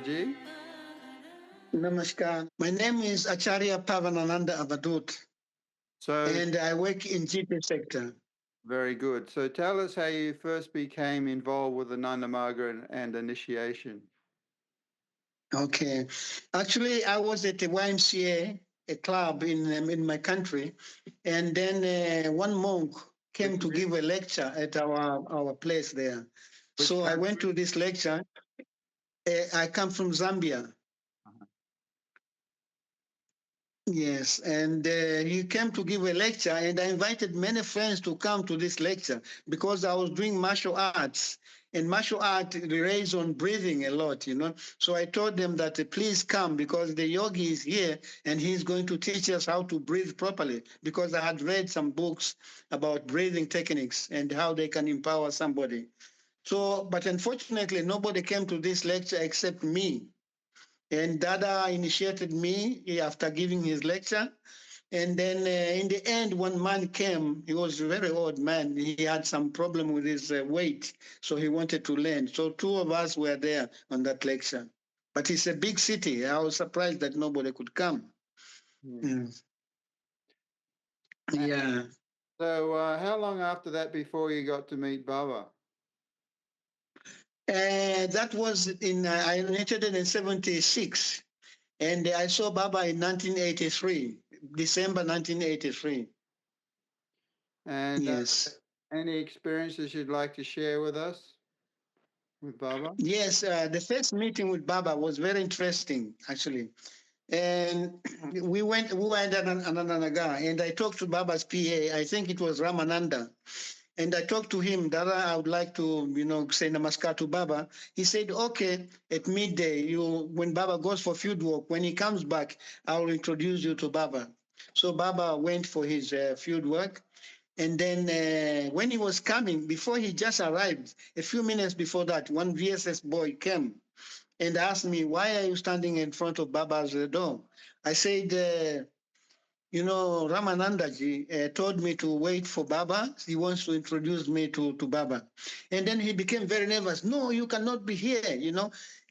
Dadaji? Namaskar. My name is Acharya Pavanananda Avt, So, and I work in GP sector. very good. So tell us how you first became involved with the Nanda Marga and initiation. Okay. Actually, I was at the YMCA, a club in my country, and then one monk came to give a lecture at our place there. Which So I went country? to this lecture. I come from Zambia. Uh-huh. Yes, and he came to give a lecture, and I invited many friends to come to this lecture because I was doing martial arts, and martial art relies on breathing a lot, you know. So I told them that please come because the yogi is here and he's going to teach us how to breathe properly because I had read some books about breathing techniques and how they can empower somebody. So, but unfortunately, nobody came to this lecture except me. And Dada initiated me after giving his lecture. And then in the end, one man came. He was a very old man. He had some problem with his weight, so he wanted to learn. So two of us were there on that lecture. But it's a big city. I was surprised that nobody could come. Mm. Yeah. So how long after that before you got to meet Baba? That was I entered in 76. And I saw Baba in 1983, December 1983. And Yes. any experiences you'd like to share with us with Baba? Yes, the first meeting with Baba was very interesting, actually. And we were in Ananaga, and I talked to Baba's PA. I think it was Ramananda. And I talked to him, Dada, I would like to, say namaskar to Baba. He said, okay, at midday, when Baba goes for field work, when he comes back, I will introduce you to Baba. So Baba went for his field work. And then when he was coming, before he just arrived, a few minutes before that, one VSS boy came and asked me, why are you standing in front of Baba's door? I said, Ramanandaji told me to wait for Baba. He wants to introduce me to Baba. And then he became very nervous. No, you cannot be here,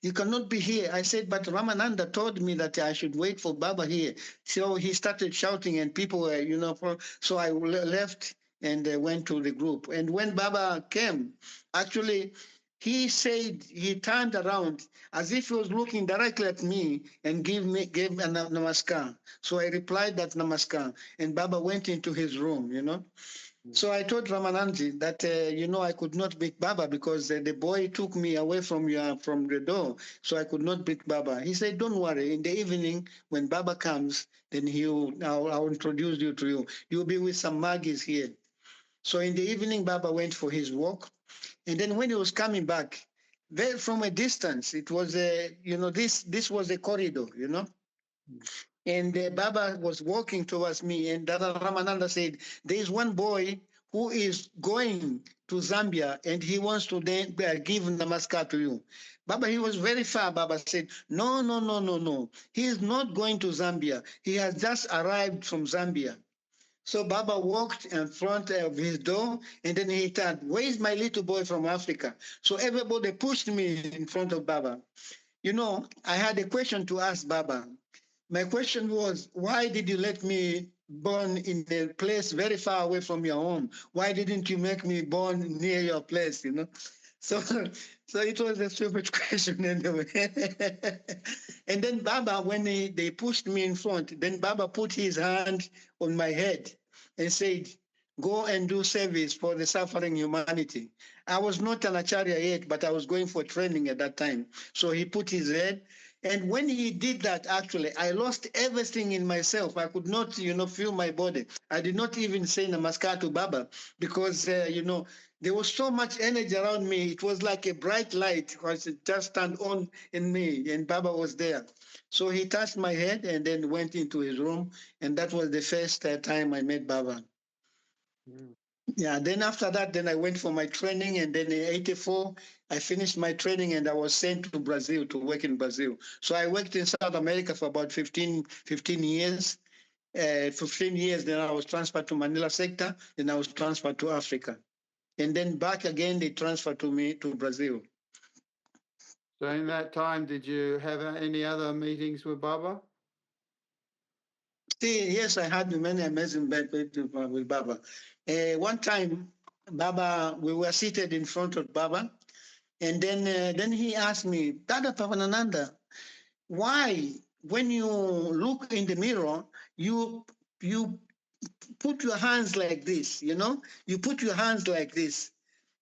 You cannot be here. I said, but Ramananda told me that I should wait for Baba here. So he started shouting and people were, so I left and went to the group. And when Baba came, actually, he said he turned around as if he was looking directly at me and gave a namaskar. So I replied that namaskar, and Baba went into his room. So I told Ramananji that, I could not beat Baba because the boy took me away from the door, so I could not beat Baba. He said, don't worry, in the evening when Baba comes, then I'll introduce you to you. You'll be with some Magis here. So in the evening, Baba went for his walk. And then when he was coming back, very from a distance, it was this was a corridor. And Baba was walking towards me, and Dada Ramananda said, there is one boy who is going to Zambia, and he wants to give namaskar to you. Baba, he was very far. Baba said, no, no, no, no, no. He is not going to Zambia. He has just arrived from Zambia. So Baba walked in front of his door, and then he said, where is my little boy from Africa? So everybody pushed me in front of Baba. I had a question to ask Baba. My question was, why did you let me born in a place very far away from your home? Why didn't you make me born near your place? So, so it was a stupid question anyway. And then Baba, when they pushed me in front, then Baba put his hand on my head and said, go and do service for the suffering humanity. I was not an acharya yet, but I was going for training at that time. So he put his head. And when he did that, actually, I lost everything in myself. I could not, feel my body. I did not even say namaskar to Baba because, there was so much energy around me. It was like a bright light because it just turned on in me, and Baba was there. So he touched my head and then went into his room, and that was the first time I met Baba. Yeah, then after that, then I went for my training, and then in 84, I finished my training and I was sent to Brazil to work in Brazil. So I worked in South America for about 15 years. 15 years, then I was transferred to Manila sector, then I was transferred to Africa. And then back again, they transferred to me to Brazil. So in that time, did you have any other meetings with Baba? See, yes, I had many amazing meetings with Baba. One time, Baba, we were seated in front of Baba, and then he asked me, Dada Pavanananda, why, when you look in the mirror, you put your hands like this, you know? You put your hands like this.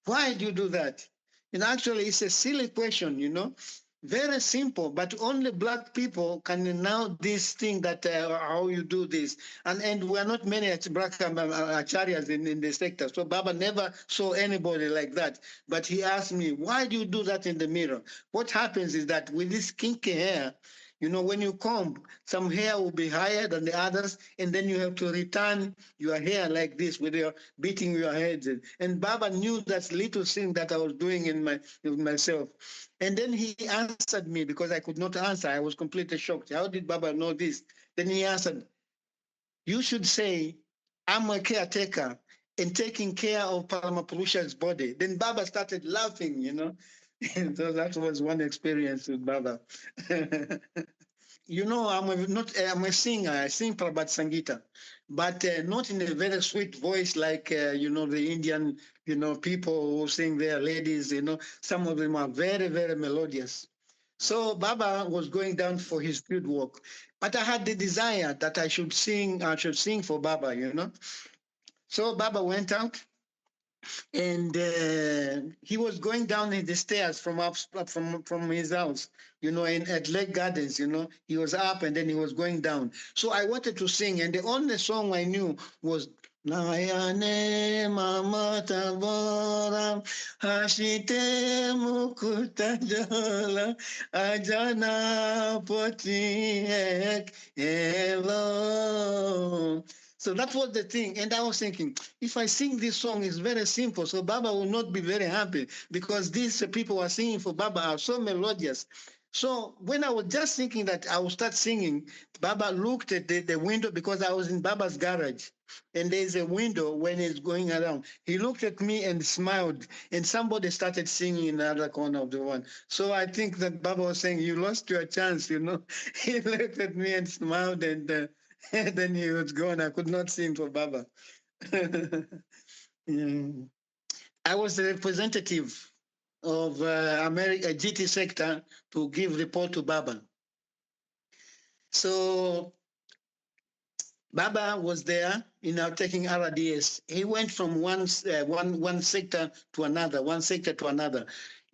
Why do you do that? And actually, it's a silly question, you know? Very simple, but only black people can know this thing that how you do this. And we're not many black acharyas in the sector. So Baba never saw anybody like that. But he asked me, why do you do that in the mirror? What happens is that with this kinky hair, you know, when you comb, some hair will be higher than the others, and then you have to return your hair like this with your beating your heads. And Baba knew that little thing that I was doing in myself. And then he answered me because I could not answer. I was completely shocked. How did Baba know this? Then he answered, you should say, I'm a caretaker and taking care of Paramapurusha's body. Then Baba started laughing, you know. And so that was one experience with Baba. You know, I'm a singer. I sing Prabhat Samgiita, but not in a very sweet voice like you know, the Indian, you know, people who sing their ladies. You know, some of them are very very melodious. So Baba was going down for his field work, but I had the desire that I should sing. I should sing for Baba. You know, so Baba went out and he was going down the stairs from his house, you know, at Lake Gardens. You know, he was up and then he was going down. So I wanted to sing, and the only song I knew was Nayane Mama Tabora Hashite Mukuta Jola Ajana Poti Ek Elo. So that was the thing. And I was thinking, if I sing this song, it's very simple. So Baba will not be very happy because these people who are singing for Baba are so melodious. So when I was just thinking that I would start singing, Baba looked at the window because I was in Baba's garage. And there's a window when he's going around. He looked at me and smiled, and somebody started singing in the other corner of the one. So I think that Baba was saying, you lost your chance, you know. He looked at me and smiled, and and then he was gone. I could not sing for Baba. Yeah. I was the representative of America GT sector to give report to Baba. So Baba was there, you know, taking RDS. He went from one sector to another, one sector to another,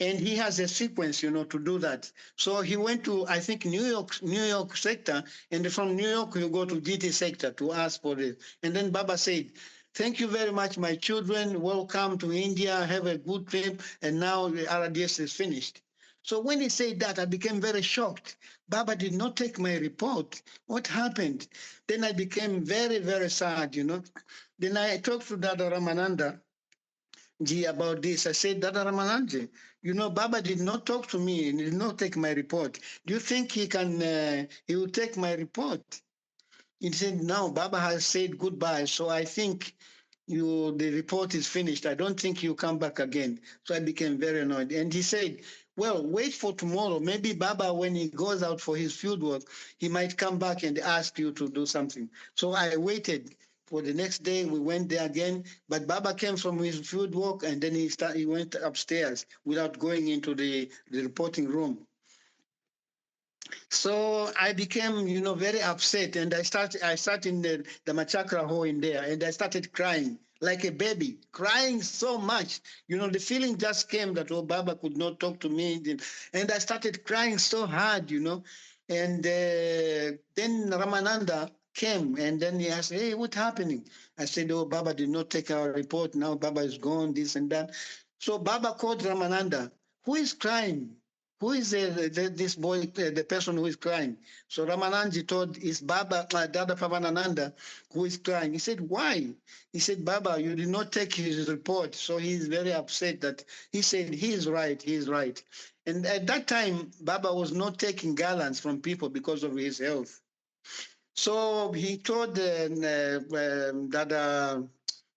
and he has a sequence, you know, to do that. So he went to, I think, New York sector, and from New York you go to GT sector to ask for it. And then Baba said, "Thank you very much, my children. Welcome to India. Have a good trip." And now the RDS is finished. So when he said that, I became very shocked. Baba did not take my report. What happened? Then I became very, very sad, you know. Then I talked to Dada Ramananda ji about this. I said, Dada Ramananda, you know, Baba did not talk to me and did not take my report. Do you think he will take my report? He said, no, Baba has said goodbye. So I think the report is finished. I don't think you come back again. So I became very annoyed. And he said, well, wait for tomorrow. Maybe Baba, when he goes out for his field work, he might come back and ask you to do something. So I waited for the next day. We went there again, but Baba came from his field work and then he went upstairs without going into the reporting room. So I became, you know, very upset, and I sat in the Machakra hall in there, and I started crying like a baby, crying so much. You know, the feeling just came that, oh, Baba could not talk to me, and I started crying so hard, you know. And then Ramananda came, and then he asked, hey, what's happening? I said, oh, Baba did not take our report. Now Baba is gone, this and that. So Baba called Ramananda. Who is crying? Who is this boy, the person who is crying? So Ramananji told his Baba, Dada Pavanananda, who is crying. He said, why? He said, Baba, you did not take his report. So he is very upset that he said, he is right, he is right. And at that time, Baba was not taking gallants from people because of his health. So he told Dada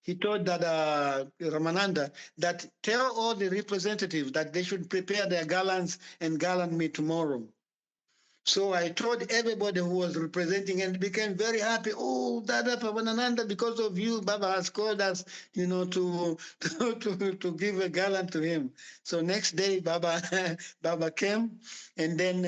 he told Dada Ramananda that tell all the representatives that they should prepare their gallants and gallant me tomorrow. So I told everybody who was representing and became very happy. Oh, Dada Pavanananda, because of you, Baba has called us, to give a gallant to him. So next day, Baba Baba came, and then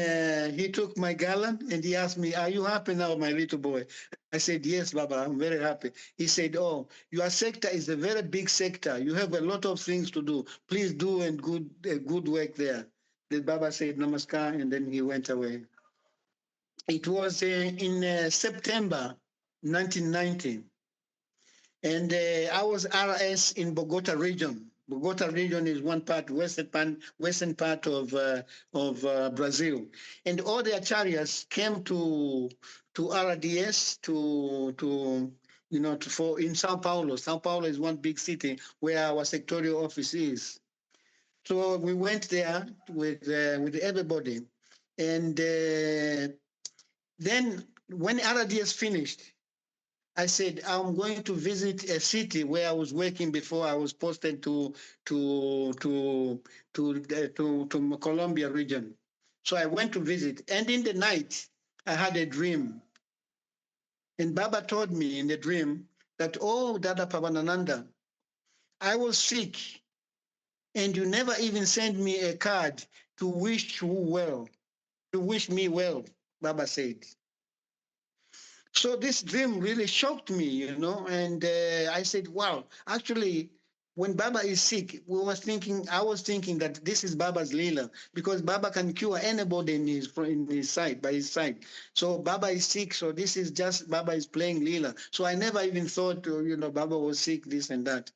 he took my gallant and he asked me, "Are you happy now, my little boy?" I said, "Yes, Baba, I'm very happy." He said, "Oh, your sector is a very big sector. You have a lot of things to do. Please do and good work there." Then Baba said, "Namaskar," and then he went away. It was in September 1990, and I was RS in Bogota region. Bogota region is one part, western part of Brazil, and all the acharyas came to RDS for in Sao Paulo. Sao Paulo is one big city where our sectorial office is. So we went there with everybody, and then when RDS finished, I said, I'm going to visit a city where I was working before I was posted to Colombia region. So I went to visit. And in the night, I had a dream. And Baba told me in the dream that, oh, Dada Pavanananda, I was sick and you never even sent me a card to wish you well, to wish me well, Baba said. So this dream really shocked me, and I said, wow, actually, when Baba is sick, I was thinking that this is Baba's Leela, because Baba can cure anybody by his side. So Baba is sick, so this is just Baba is playing Leela. So I never even thought, Baba was sick, this and that.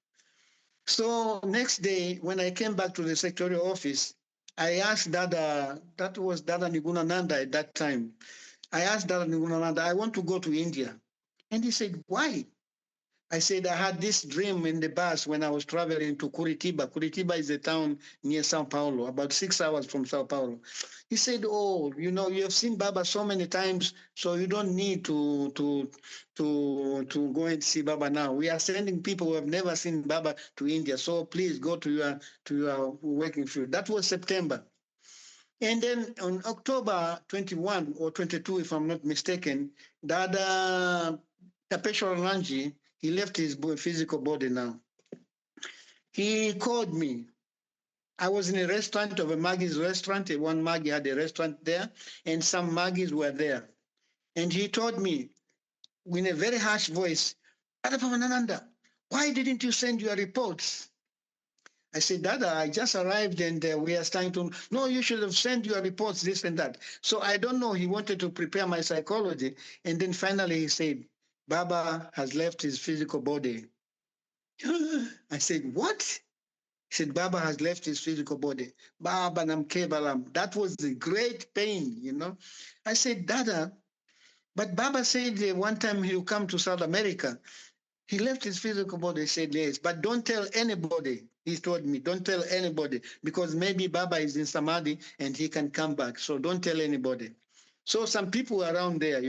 So next day, when I came back to the sectorial office, I asked Dada, that was Dada Nigunananda at that time. I asked Dada Nigunananda, I want to go to India. And he said, why? I said, I had this dream in the bus when I was traveling to Curitiba. Curitiba is a town near Sao Paulo, about 6 hours from Sao Paulo. He said, oh, you have seen Baba so many times, so you don't need to go and see Baba now. We are sending people who have never seen Baba to India. So please go to your working field. That was September. And then on October 21 or 22, if I'm not mistaken, Dada Tapeshwar Ranji, he left his physical body now. He called me. I was in a restaurant of a Maggie's restaurant. One Maggie had a restaurant there, and some Maggies were there. And he told me in a very harsh voice, Dada Pavanananda, why didn't you send your reports? I said, Dada, I just arrived and we are starting to, no, you should have sent your reports, this and that. So I don't know, he wanted to prepare my psychology. And then finally he said, Baba has left his physical body. I said, what? He said, Baba has left his physical body. Baba Namkebalam. That was the great pain. I said, Dada, but Baba said one time he'll come to South America. He left his physical body. He said, yes, but don't tell anybody. He told me, don't tell anybody, because maybe Baba is in Samadhi and he can come back. So don't tell anybody. So some people around there,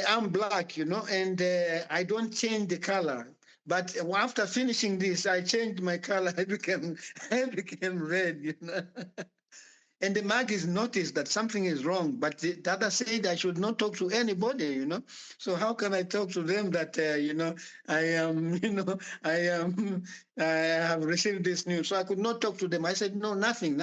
I'm black, and I don't change the color. But after finishing this, I changed my color. I became red, And the Magis noticed that something is wrong, but the Dada said I should not talk to anybody, So how can I talk to them that, I am, I have received this news. So I could not talk to them. I said, no, nothing.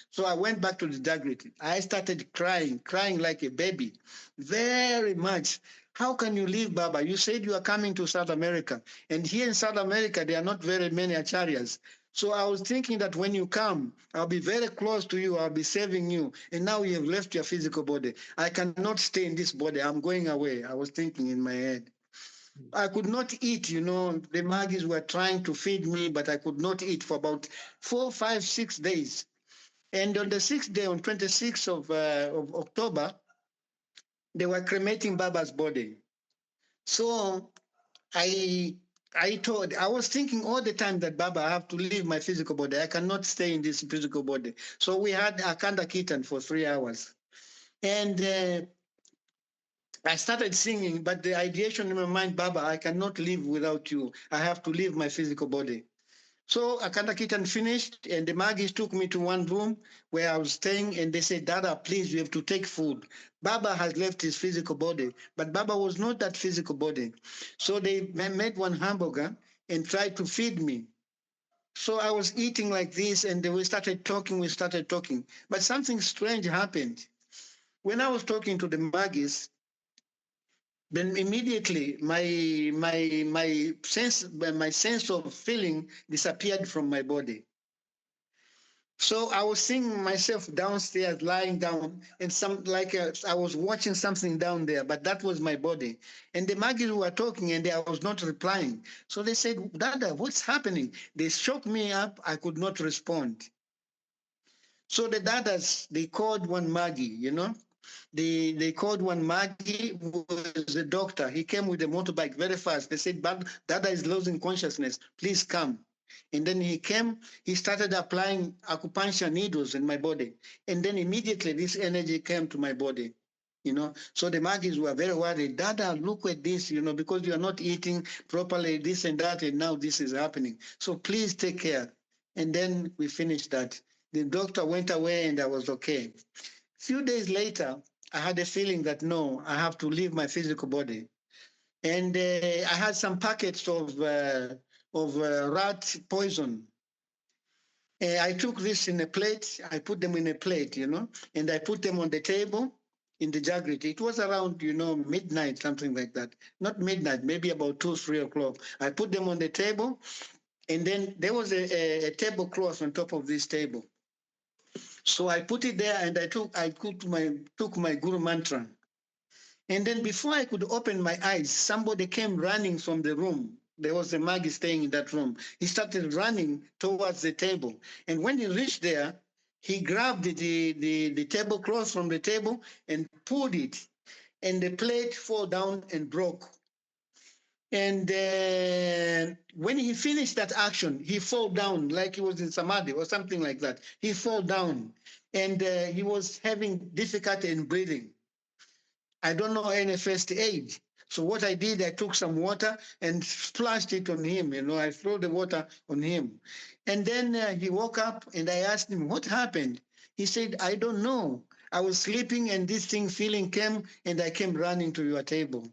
So I went back to the Dagrity. I started crying like a baby, very much. How can you leave, Baba? You said you are coming to South America. And here in South America, there are not very many acharyas. So I was thinking that when you come, I'll be very close to you. I'll be saving you. And now you have left your physical body. I cannot stay in this body. I'm going away. I was thinking in my head. I could not eat, The Magis were trying to feed me, but I could not eat for about 4, 5, 6 days. And on the 6th day, on 26th of October, they were cremating Baba's body. So I was thinking all the time that Baba, I have to leave my physical body. I cannot stay in this physical body. So we had Akanda Kirtan for 3 hours. And I started singing, but the ideation in my mind, Baba, I cannot live without you. I have to leave my physical body. So Akanda Kitten finished, and the Magis took me to one room where I was staying, and they said, Dada, please, you have to take food. Baba has left his physical body, but Baba was not that physical body. So they made one hamburger and tried to feed me. So I was eating like this, and we started talking. But something strange happened. When I was talking to the Magis, then immediately my sense of feeling disappeared from my body. So I was seeing myself downstairs, lying down, and I was watching something down there, but that was my body. And the Magis were talking, and I was not replying. So they said, Dada, what's happening? They shook me up. I could not respond. So the Dadas, they called one Magi, they called one Maggie, who was a doctor. He came with a motorbike very fast. They said, but Dada is losing consciousness. Please come. And then he came, he started applying acupuncture needles in my body. And then immediately this energy came to my body. So the Magis were very worried. Dada, look at this, because you are not eating properly, this and that, and now this is happening. So please take care. And then we finished that. The doctor went away and I was okay. Few days later, I had a feeling that no, I have to leave my physical body, and I had some packets of rat poison. I took this in a plate. I put them in a plate, and I put them on the table in the Jagrit. It was around, midnight, something like that. Not midnight, maybe about 2, 3 o'clock. I put them on the table, and then there was a tablecloth on top of this table. So I put it there, and I took my Guru mantra. And then before I could open my eyes, somebody came running from the room. There was a Magi staying in that room. He started running towards the table. And when he reached there, he grabbed the tablecloth from the table and pulled it. And the plate fell down and broke. And when he finished that action, he fell down like he was in Samadhi or something like that. He fell down, and he was having difficulty in breathing. I don't know any first aid. So what I did, I took some water and splashed it on him. I threw the water on him. And then he woke up, and I asked him, what happened? He said, I don't know. I was sleeping, and this feeling came, and I came running to your table.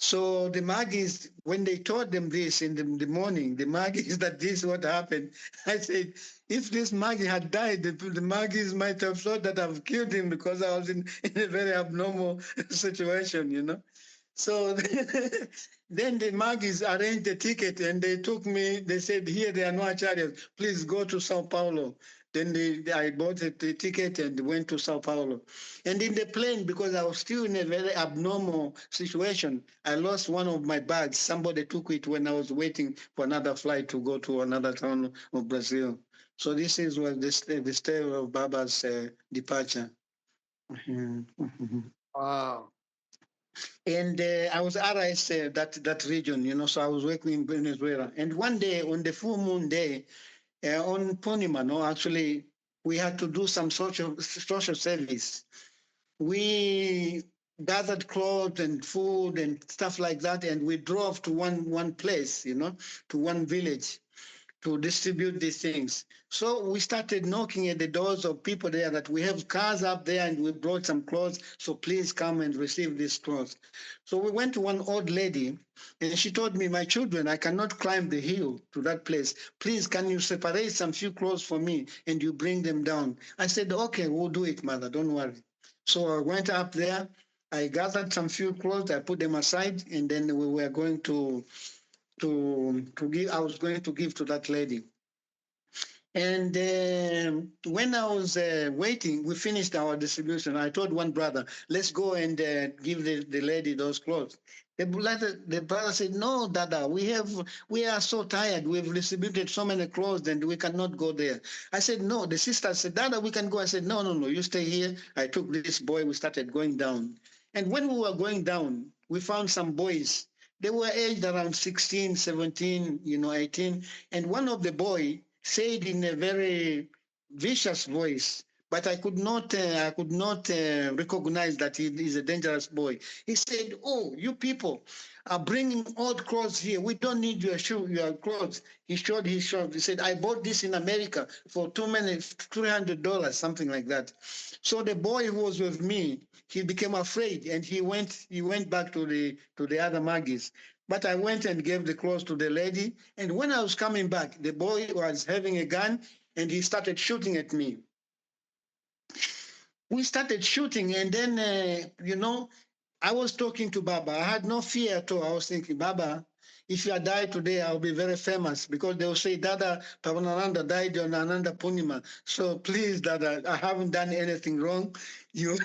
So the Magis, when they told them this in the morning, the Magis that this is what happened, I said, if this Magi had died, the Magis might have thought that I've killed him because I was in a very abnormal situation. So then the Magis arranged the ticket, and they took me. They said, here there are no acharyas. Please go to Sao Paulo. Then I bought the ticket and went to Sao Paulo. And in the plane, because I was still in a very abnormal situation, I lost one of my bags. Somebody took it when I was waiting for another flight to go to another town of Brazil. So this is what the story of Baba's departure. Wow. And I was RIS that region, so I was working in Venezuela. And one day, on the full moon day, on Punima, actually, we had to do some social service. We gathered clothes and food and stuff like that, and we drove to one place, to one village to distribute these things. So we started knocking at the doors of people there that we have cars up there and we brought some clothes, so please come and receive these clothes. So we went to one old lady, and she told me, my children, I cannot climb the hill to that place. Please, can you separate some few clothes for me and you bring them down? I said, okay, we'll do it, mother, don't worry. So I went up there, I gathered some few clothes, I put them aside, and then we were going to give. I was going to give to that lady. And when I was waiting, we finished our distribution. I told one brother, let's go and give the lady those clothes. The brother said, no, Dada, we are so tired. We've distributed so many clothes and we cannot go there. I said, no. The sister said, Dada, we can go. I said, no, you stay here. I took this boy. We started going down. And when we were going down, we found some boys. They were aged around 16, 17, 18. And one of the boy said in a very vicious voice, but I could not recognize that he is a dangerous boy. He said, "Oh, you people are bringing old clothes here. We don't need your clothes." He showed his shop. He said, "I bought this in America for $300, something like that." So the boy who was with me, he became afraid and he went back to the other Maggies. But I went and gave the clothes to the lady. And when I was coming back, the boy was having a gun and he started shooting at me. We started shooting, and then, I was talking to Baba. I had no fear at all. I was thinking, Baba, if I die today, I'll be very famous, because they'll say Dada Pavanananda died on Ananda Purnima. So please, Dada, I haven't done anything wrong. You,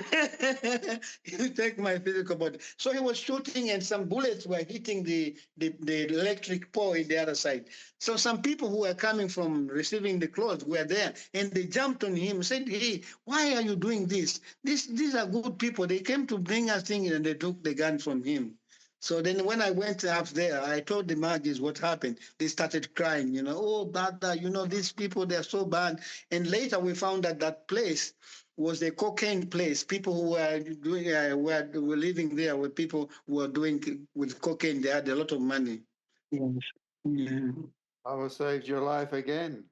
you take my physical body. So he was shooting, and some bullets were hitting the electric pole in the other side. So some people who were coming from receiving the clothes were there, and they jumped on him, said, "Hey, why are you doing this? These are good people. They came to bring us things," and they took the gun from him. So then when I went up there, I told the Magis what happened. They started crying, "Oh, Dada, these people, they're so bad." And later we found that that place was a cocaine place. People who were doing were living there were people who were doing with cocaine. They had a lot of money. Yes. Yeah. I saved your life again.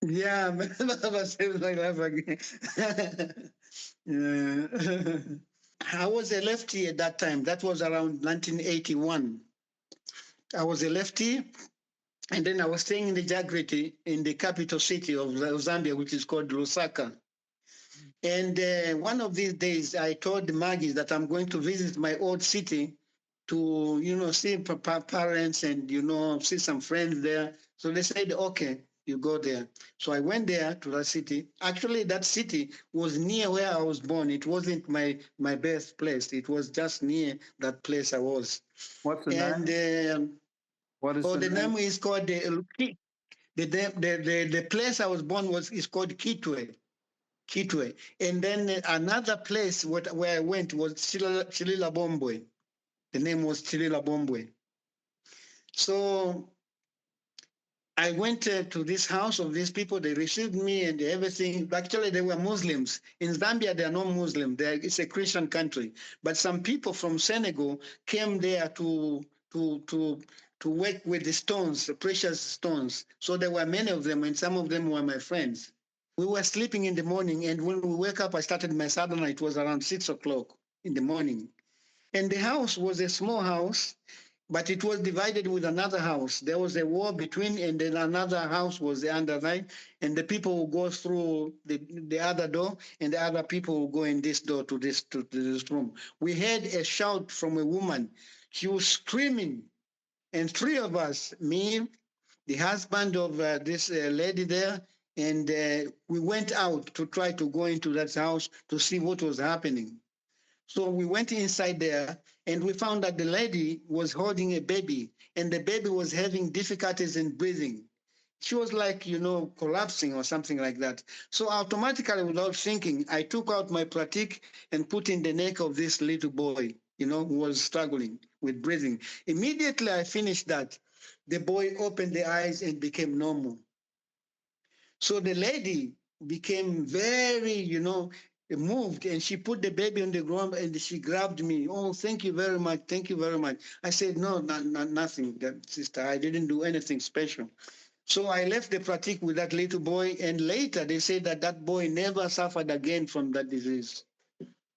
Yeah, Baba saved my life again. Yeah. I was a lefty at that time. That was around 1981. I was a lefty, and then I was staying in the Jagriti, in the capital city of Zambia, which is called Lusaka. And one of these days, I told the Magis that I'm going to visit my old city to, see parents and, see some friends there. So they said, "Okay, you go there." So I went there to that city. Actually, that city was near where I was born. It wasn't my birthplace. It was just near that place I was. What's the And name? What is the name is called the place I was born is called Kitwe. Kitwe. And then another place where I went was Chilila Bombwe. The name was Chilila Bombwe. So I went to this house of these people. They received me and everything. Actually, they were Muslims. In Zambia, they are not Muslim. It's a Christian country. But some people from Senegal came there to work with the stones, the precious stones. So there were many of them, and some of them were my friends. We were sleeping in the morning, and when we woke up, I started my sadhana. It was around 6 o'clock in the morning. And the house was a small house, but it was divided with another house. There was a wall between, and then another house was the underline, and the people would go through the other door, and the other people would go in this door to this room. We heard a shout from a woman. She was screaming, and three of us, me, the husband of this lady there, and we went out to try to go into that house to see what was happening. So we went inside there, and we found that the lady was holding a baby, and the baby was having difficulties in breathing. She was like, collapsing or something like that. So automatically, without thinking, I took out my pratik and put in the neck of this little boy, who was struggling with breathing. Immediately I finished that, the boy opened the eyes and became normal. So the lady became very, moved, and she put the baby on the ground and she grabbed me. "Oh, thank you very much. Thank you very much." I said, "No, nothing, sister. I didn't do anything special." So I left the pratik with that little boy, and later they said that that boy never suffered again from that disease.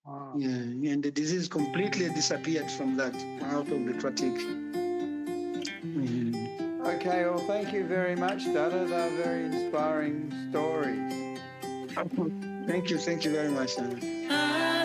Wow. Yeah, and the disease completely disappeared from that, out of the pratik. Okay, well, thank you very much, Dada. They're very inspiring stories. Thank you very much, Anna.